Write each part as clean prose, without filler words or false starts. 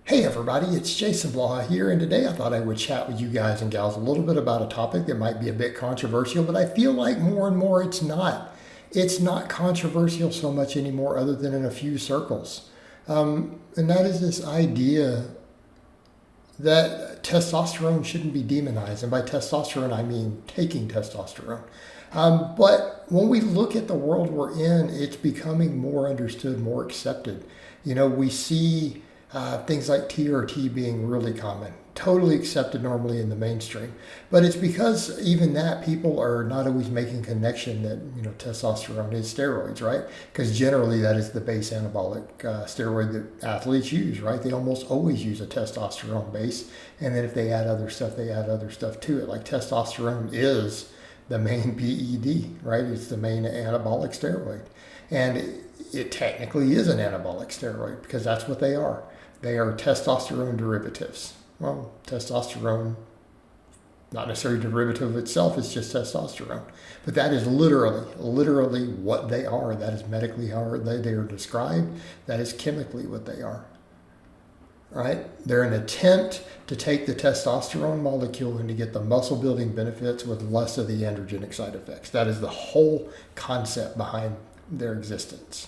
Hey everybody, it's Jason Blaha here, and today I thought I would chat with you guys and gals a little bit about a topic that might be a bit controversial, but I feel like more and more it's not. It's not controversial so much anymore other than in a few circles. And that is this idea that testosterone shouldn't be demonized. And by testosterone, I mean taking testosterone. But when we look at the world we're in, it's becoming more understood, more accepted. We see things like TRT being really common, totally accepted normally in the mainstream. But it's because even that people are not always making connection that testosterone is steroids, right? Because generally that is the base anabolic steroid that athletes use, right? They almost always use a testosterone base, and then if they add other stuff, they add other stuff to it. Like testosterone is the main PED, right? It's the main anabolic steroid, and it technically is an anabolic steroid because that's what they are. They are testosterone derivatives. Well, testosterone, not necessarily derivative of itself, it's just testosterone. But that is literally what they are. That is medically how they are described. That is chemically what they are. Right? They're an attempt to take the testosterone molecule and to get the muscle building benefits with less of the androgenic side effects. That is the whole concept behind their existence.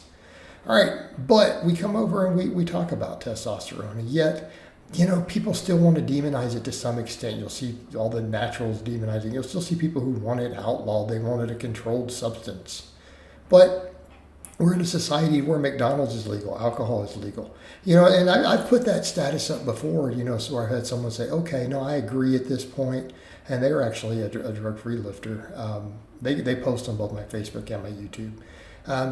All right, but we come over and we talk about testosterone, and yet, people still want to demonize it to some extent. You'll see all the naturals demonizing. You'll still see people who want it outlawed. They want it a controlled substance. But we're in a society where McDonald's is legal, alcohol is legal. And I've put that status up before, so I had someone say, okay, no, I agree at this point. And they were actually a drug-free lifter. They post on both my Facebook and my YouTube.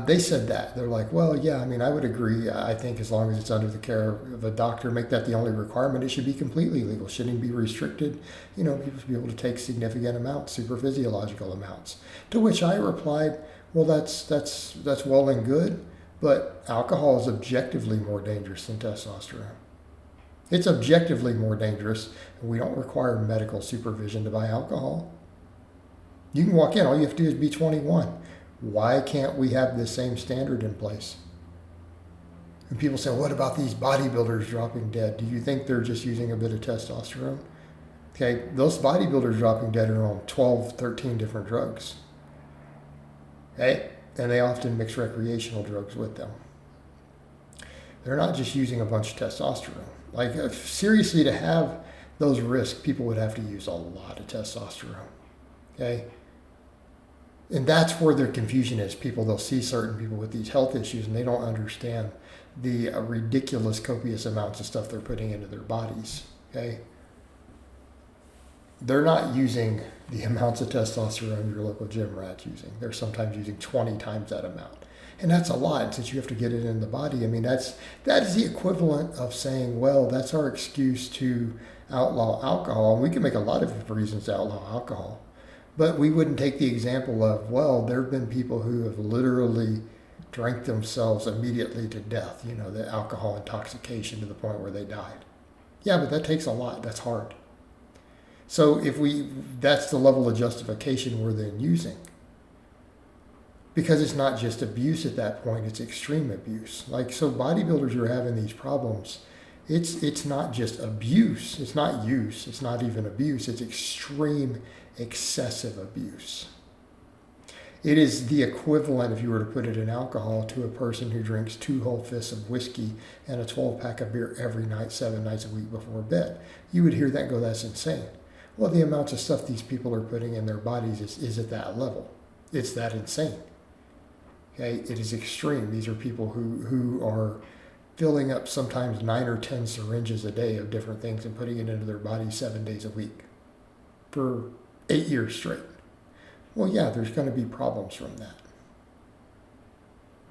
They said that. They're like, well, yeah, I would agree. I think as long as it's under the care of a doctor, make that the only requirement. It should be completely legal. Shouldn't be restricted. People should be able to take significant amounts, super physiological amounts. To which I replied, well, that's well and good, but alcohol is objectively more dangerous than testosterone. It's objectively more dangerous, and we don't require medical supervision to buy alcohol. You can walk in. All you have to do is be 21. Why can't we have the same standard in place? And people say, what about these bodybuilders dropping dead? Do you think they're just using a bit of testosterone? Okay, those bodybuilders dropping dead are on 12, 13 different drugs. Okay, and they often mix recreational drugs with them. They're not just using a bunch of testosterone. Like, seriously, to have those risks, people would have to use a lot of testosterone. Okay? And that's where their confusion is. They'll see certain people with these health issues and they don't understand the ridiculous copious amounts of stuff they're putting into their bodies. Okay? They're not using the amounts of testosterone your local gym rat's using. They're sometimes using 20 times that amount. And that's a lot since you have to get it in the body. That is the equivalent of saying, well, that's our excuse to outlaw alcohol. And we can make a lot of reasons to outlaw alcohol. But we wouldn't take the example of, well, there have been people who have literally drank themselves immediately to death, the alcohol intoxication to the point where they died. Yeah, but that takes a lot. That's hard. So that's the level of justification we're then using. Because it's not just abuse at that point, it's extreme abuse. So bodybuilders who are having these problems, it's not just abuse, it's not use, it's not even abuse, it's extreme, excessive abuse. It is the equivalent, if you were to put it in alcohol, to a person who drinks 2 whole fists of whiskey and a 12-pack of beer every night, 7 nights a week before bed. You would hear that and go, that's insane. Well, the amounts of stuff these people are putting in their bodies is at that level. It's that insane. Okay? It is extreme. These are people who are filling up sometimes 9 or 10 syringes a day of different things and putting it into their body 7 days a week for 8 years straight. Well, yeah, there's going to be problems from that.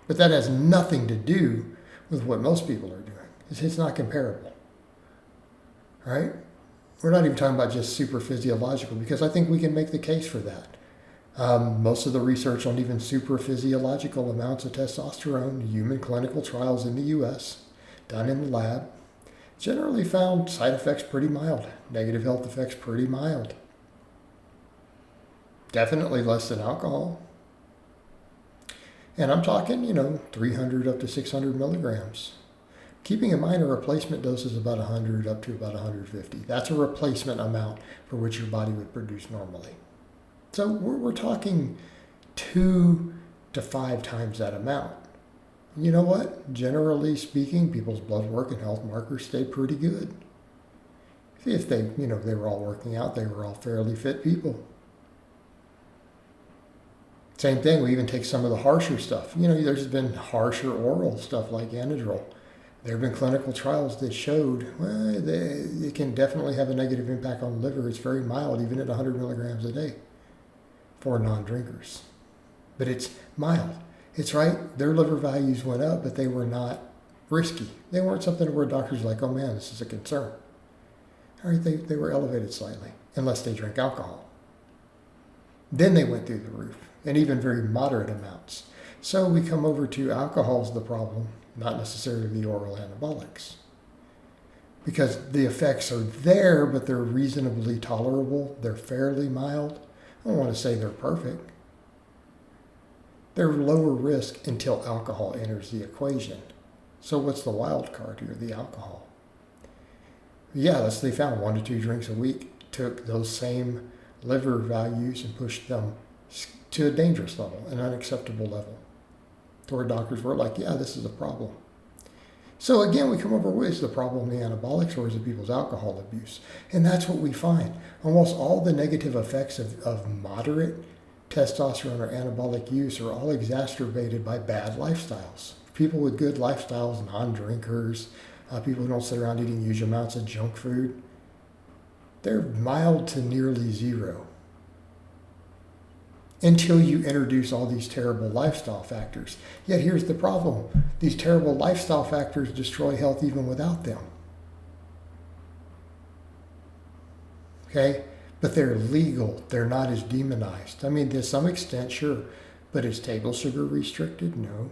But that has nothing to do with what most people are doing. It's not comparable. Right? We're not even talking about just super physiological, because I think we can make the case for that. Most of the research on even super physiological amounts of testosterone, human clinical trials in the U.S., done in the lab, generally found side effects pretty mild, negative health effects pretty mild. Definitely less than alcohol. And I'm talking, 300 up to 600 milligrams. Keeping in mind a replacement dose is about 100 up to about 150. That's a replacement amount for which your body would produce normally. So we're talking 2 to 5 times that amount. You know what? Generally speaking, people's blood work and health markers stay pretty good. If they were all working out, they were all fairly fit people. Same thing, we even take some of the harsher stuff. There's been harsher oral stuff like Anadrol. There have been clinical trials that showed it can definitely have a negative impact on the liver. It's very mild, even at 100 milligrams a day for non-drinkers. But it's mild. It's right, their liver values went up, but they were not risky. They weren't something where doctors were like, oh man, this is a concern. All right, they were elevated slightly, unless they drank alcohol. Then they went through the roof, and even very moderate amounts. So we come over to alcohol's the problem, not necessarily the oral anabolics. Because the effects are there, but they're reasonably tolerable. They're fairly mild. I don't want to say they're perfect. They're lower risk until alcohol enters the equation. So what's the wild card here? The alcohol. Yeah, they found 1 to 2 drinks a week, took those same liver values and pushed them to a dangerous level, an unacceptable level, to where doctors were like, yeah, this is a problem. So again, we come over with, is the problem the anabolics or is it people's alcohol abuse? And that's what we find. Almost all the negative effects of moderate testosterone or anabolic use are all exacerbated by bad lifestyles. People with good lifestyles, non-drinkers, people who don't sit around eating huge amounts of junk food, they're mild to nearly zero. Until you introduce all these terrible lifestyle factors. Yet here's the problem. These terrible lifestyle factors destroy health even without them. Okay? But they're legal. They're not as demonized. I mean, to some extent, sure. But is table sugar restricted? No.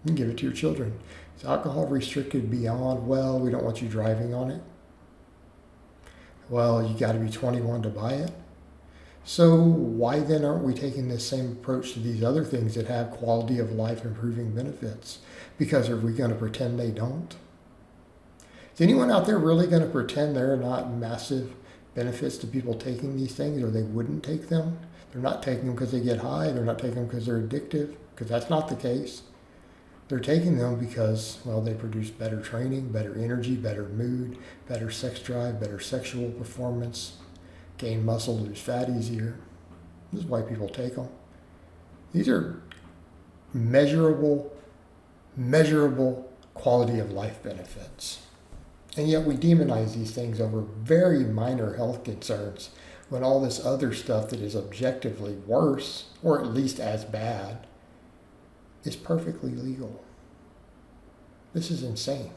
You can give it to your children. Is alcohol restricted beyond, well, we don't want you driving on it? Well, you got to be 21 to buy it. So why then aren't we taking this same approach to these other things that have quality of life improving benefits? Because are we going to pretend they don't? Is anyone out there really going to pretend there are not massive benefits to people taking these things, or they wouldn't take them? They're not taking them because they get high. They're not taking them because they're addictive, because that's not the case. They're taking them because, well, they produce better training, better energy, better mood, better sex drive, better sexual performance, gain muscle, lose fat easier. This is why people take them. These are measurable quality of life benefits. And yet we demonize these things over very minor health concerns when all this other stuff that is objectively worse, or at least as bad, is perfectly legal. This is insane.